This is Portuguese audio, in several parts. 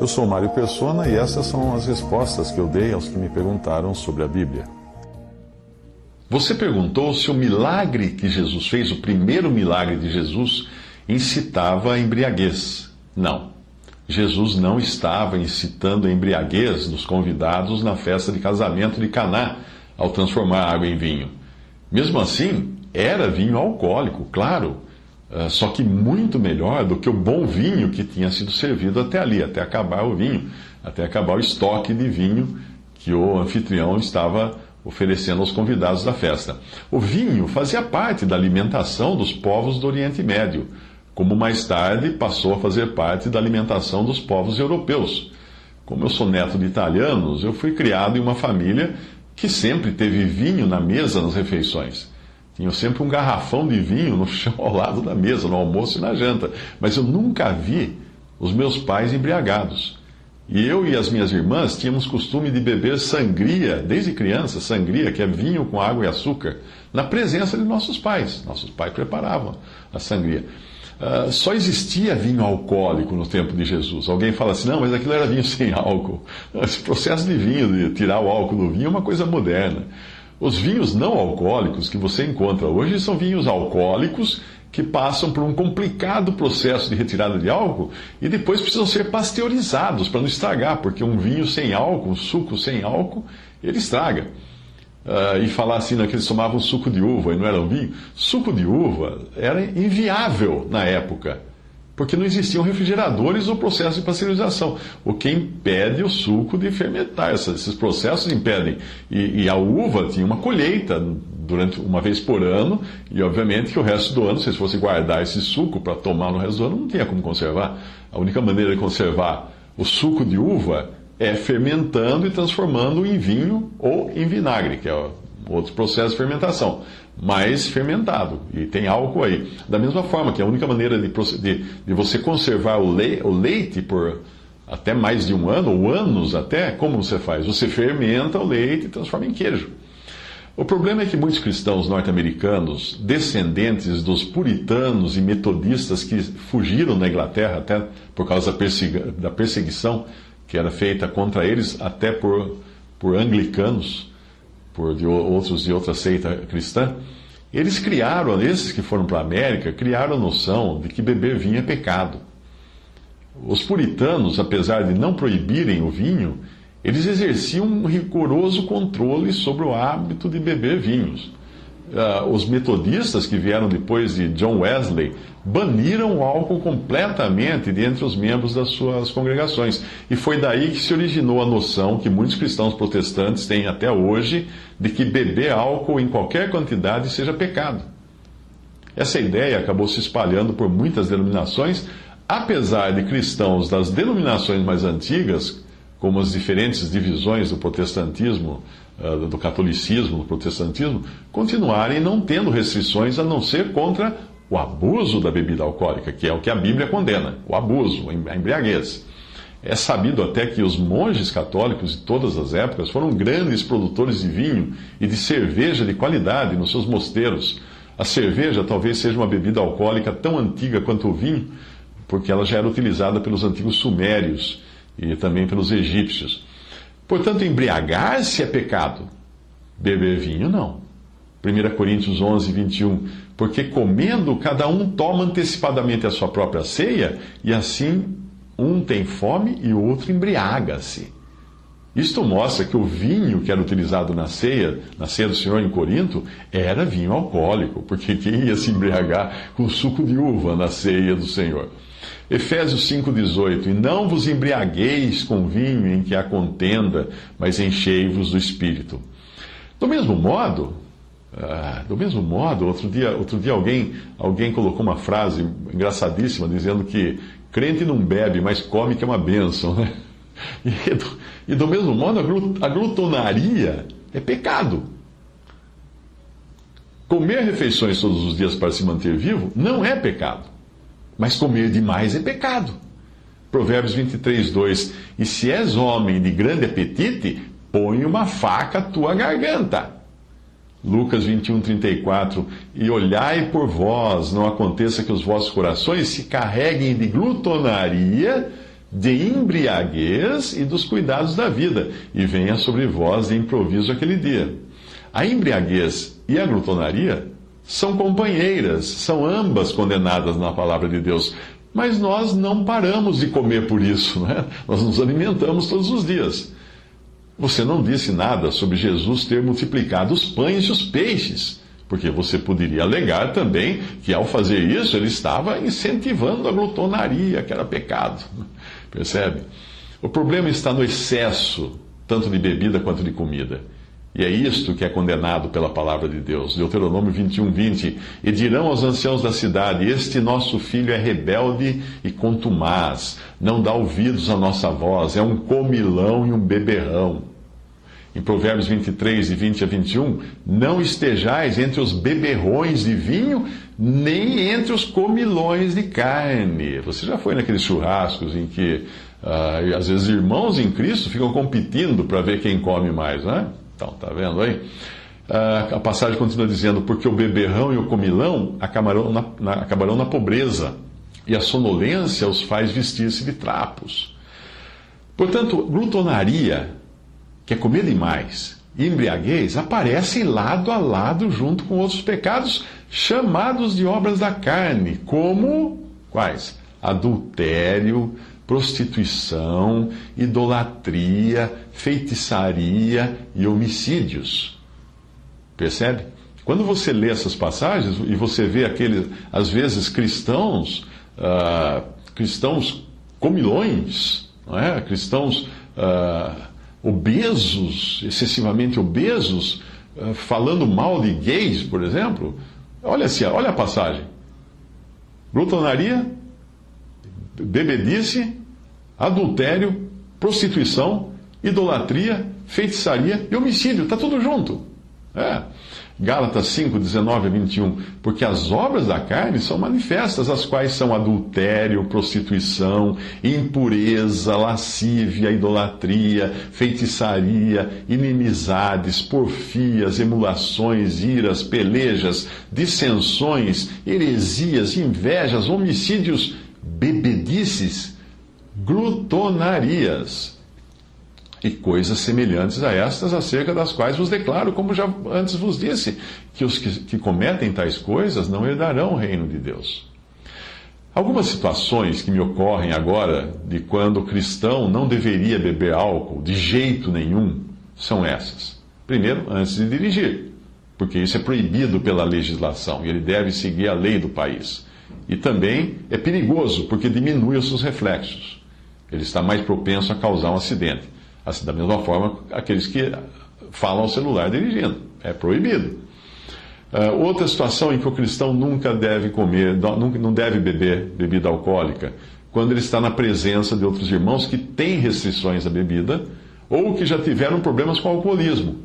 Eu sou Mário Persona e essas são as respostas que eu dei aos que me perguntaram sobre a Bíblia. Você perguntou se o milagre que Jesus fez, o primeiro milagre de Jesus, incitava a embriaguez. Não. Jesus não estava incitando a embriaguez dos convidados na festa de casamento de Caná, ao transformar água em vinho. Mesmo assim, era vinho alcoólico, claro, só que muito melhor do que o bom vinho que tinha sido servido até ali, até acabar o vinho, até acabar o estoque de vinho que o anfitrião estava oferecendo aos convidados da festa. O vinho fazia parte da alimentação dos povos do Oriente Médio, como mais tarde passou a fazer parte da alimentação dos povos europeus. Como eu sou neto de italianos, eu fui criado em uma família que sempre teve vinho na mesa nas refeições. Tinha sempre um garrafão de vinho no chão ao lado da mesa, no almoço e na janta. Mas eu nunca vi os meus pais embriagados. E eu e as minhas irmãs tínhamos costume de beber sangria, desde criança, sangria, que é vinho com água e açúcar, na presença de nossos pais. Nossos pais preparavam a sangria. Só existia vinho alcoólico no tempo de Jesus. Alguém fala assim, não, mas aquilo era vinho sem álcool. Esse processo de vinho, de tirar o álcool do vinho, é uma coisa moderna. Os vinhos não alcoólicos que você encontra hoje são vinhos alcoólicos que passam por um complicado processo de retirada de álcool e depois precisam ser pasteurizados para não estragar, porque um vinho sem álcool, um suco sem álcool, ele estraga. E falar assim, que eles tomavam suco de uva e não era um vinho. Suco de uva era inviável na época, porque não existiam refrigeradores ou processo de pasteurização, o que impede o suco de fermentar. Esses processos impedem. E a uva tinha uma colheita durante uma vez por ano, e obviamente que o resto do ano, se eles fossem guardar esse suco para tomar no resto do ano, não tinha como conservar. A única maneira de conservar o suco de uva é fermentando e transformando em vinho ou em vinagre, que é outro processo de fermentação, mas fermentado, e tem álcool aí. Da mesma forma que a única maneira de você conservar o leite por até mais de um ano, ou anos até, como você faz? Você fermenta o leite e transforma em queijo. O problema é que muitos cristãos norte-americanos, descendentes dos puritanos e metodistas que fugiram da Inglaterra até por causa da perseguição que era feita contra eles até por anglicanos, outros de outra seita cristã, esses que foram para a América, criaram a noção de que beber vinho é pecado. Os puritanos, apesar de não proibirem o vinho, eles exerciam um rigoroso controle sobre o hábito de beber vinhos. Os metodistas, que vieram depois de John Wesley, baniram o álcool completamente de entre os membros das suas congregações. E foi daí que se originou a noção que muitos cristãos protestantes têm até hoje de que beber álcool em qualquer quantidade seja pecado. Essa ideia acabou se espalhando por muitas denominações, apesar de cristãos das denominações mais antigas, como as diferentes divisões do protestantismo, do catolicismo, do protestantismo, continuarem não tendo restrições a não ser contra o abuso da bebida alcoólica, que é o que a Bíblia condena, o abuso, a embriaguez. É sabido até que os monges católicos de todas as épocas foram grandes produtores de vinho e de cerveja de qualidade nos seus mosteiros. A cerveja talvez seja uma bebida alcoólica tão antiga quanto o vinho, porque ela já era utilizada pelos antigos sumérios e também pelos egípcios. Portanto, embriagar-se é pecado. Beber vinho, não. 1 Coríntios 11, 21. Porque comendo, cada um toma antecipadamente a sua própria ceia, e assim um tem fome e o outro embriaga-se. Isto mostra que o vinho que era utilizado na ceia do Senhor em Corinto, era vinho alcoólico, porque quem ia se embriagar com suco de uva na ceia do Senhor? Efésios 5,18. E não vos embriagueis com vinho em que há contenda, mas enchei-vos do Espírito. Do mesmo modo, outro dia alguém colocou uma frase engraçadíssima, dizendo que crente não bebe, mas come, que é uma bênção, né? E do mesmo modo, a glutonaria é pecado. Comer refeições todos os dias para se manter vivo não é pecado. Mas comer demais é pecado. Provérbios 23, 2. E se és homem de grande apetite, põe uma faca à tua garganta. Lucas 21:34, e olhai por vós, não aconteça que os vossos corações se carreguem de glutonaria, de embriaguez e dos cuidados da vida, e venha sobre vós de improviso aquele dia. A embriaguez e a glutonaria são companheiras, são ambas condenadas na palavra de Deus, mas nós não paramos de comer por isso, né? Nós nos alimentamos todos os dias. Você não disse nada sobre Jesus ter multiplicado os pães e os peixes, porque você poderia alegar também que ao fazer isso ele estava incentivando a glutonaria, que era pecado. Percebe? O problema está no excesso, tanto de bebida quanto de comida. E é isto que é condenado pela palavra de Deus. Deuteronômio 21:20. E dirão aos anciãos da cidade: este nosso filho é rebelde e contumaz, não dá ouvidos à nossa voz, é um comilão e um beberrão. Em Provérbios 23, de 20 a 21, não estejais entre os beberrões de vinho, nem entre os comilões de carne. Você já foi naqueles churrascos em que, às vezes, irmãos em Cristo ficam competindo para ver quem come mais, né? Então, tá vendo aí? A passagem continua dizendo: porque o beberrão e o comilão acabarão na pobreza, e a sonolência os faz vestir-se de trapos. Portanto, glutonaria, que é comer demais, e embriaguez, aparecem lado a lado junto com outros pecados chamados de obras da carne, como quais? Adultério, prostituição, idolatria, feitiçaria e homicídios. Percebe? Quando você lê essas passagens e você vê aqueles, às vezes, cristãos comilões, não é? Cristãos obesos, excessivamente obesos, falando mal de gays, por exemplo, olha a passagem. Glutonaria, bebedice, adultério, prostituição, idolatria, feitiçaria e homicídio. Está tudo junto. Gálatas 5, 19 a 21. Porque as obras da carne são manifestas, as quais são adultério, prostituição, impureza, lascívia, idolatria, feitiçaria, inimizades, porfias, emulações, iras, pelejas, dissensões, heresias, invejas, homicídios, bebedices, glutonarias e coisas semelhantes a estas, acerca das quais vos declaro, como já antes vos disse, que os que cometem tais coisas não herdarão o reino de Deus. Algumas situações que me ocorrem agora de quando o cristão não deveria beber álcool de jeito nenhum são essas. Primeiro, antes de dirigir, porque isso é proibido pela legislação e ele deve seguir a lei do país. E também é perigoso, porque diminui os seus reflexos. Ele está mais propenso a causar um acidente. Assim, da mesma forma, aqueles que falam ao celular dirigindo. É proibido. Outra situação em que o cristão nunca deve comer, não deve beber bebida alcoólica, quando ele está na presença de outros irmãos que têm restrições à bebida ou que já tiveram problemas com o alcoolismo.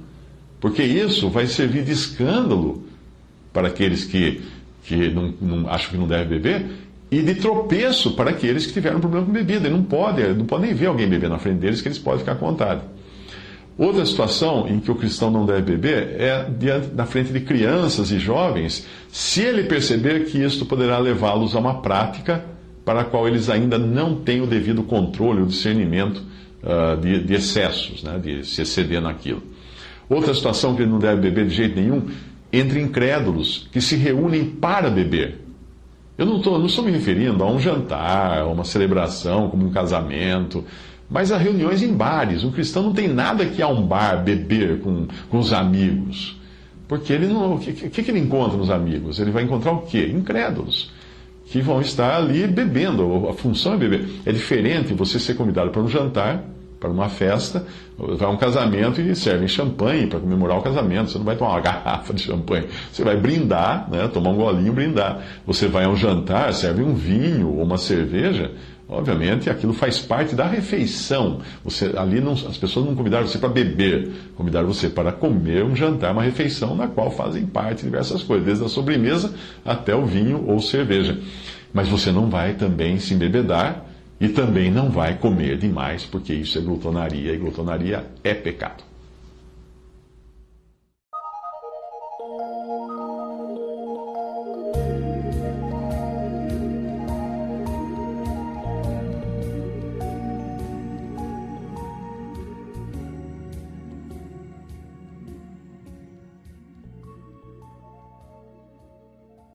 Porque isso vai servir de escândalo para aqueles que não acham que não deve beber, e de tropeço para aqueles que tiveram problema com bebida. E não podem ver alguém beber na frente deles, que eles podem ficar com vontade. Outra situação em que o cristão não deve beber é na frente de crianças e jovens, se ele perceber que isto poderá levá-los a uma prática para a qual eles ainda não têm o devido controle, o discernimento de excessos, né, de se exceder naquilo. Outra situação que ele não deve beber de jeito nenhum, entre incrédulos que se reúnem para beber. Eu não estou me referindo a um jantar, a uma celebração, como um casamento, mas a reuniões em bares. Um cristão não tem nada que ir a um bar beber com os amigos. Porque ele não. O que ele encontra nos amigos? Ele vai encontrar o quê? Incrédulos, que vão estar ali bebendo. A função é beber. É diferente você ser convidado para um jantar, para uma festa, vai a um casamento e servem champanhe para comemorar o casamento. Você não vai tomar uma garrafa de champanhe. Você vai brindar, né? Tomar um golinho e brindar. Você vai a um jantar, serve um vinho ou uma cerveja. Obviamente, aquilo faz parte da refeição. As pessoas não convidaram você para beber, convidaram você para comer um jantar, uma refeição, na qual fazem parte diversas coisas, desde a sobremesa até o vinho ou cerveja. Mas você não vai também se embebedar e também não vai comer demais, porque isso é glutonaria, e glutonaria é pecado.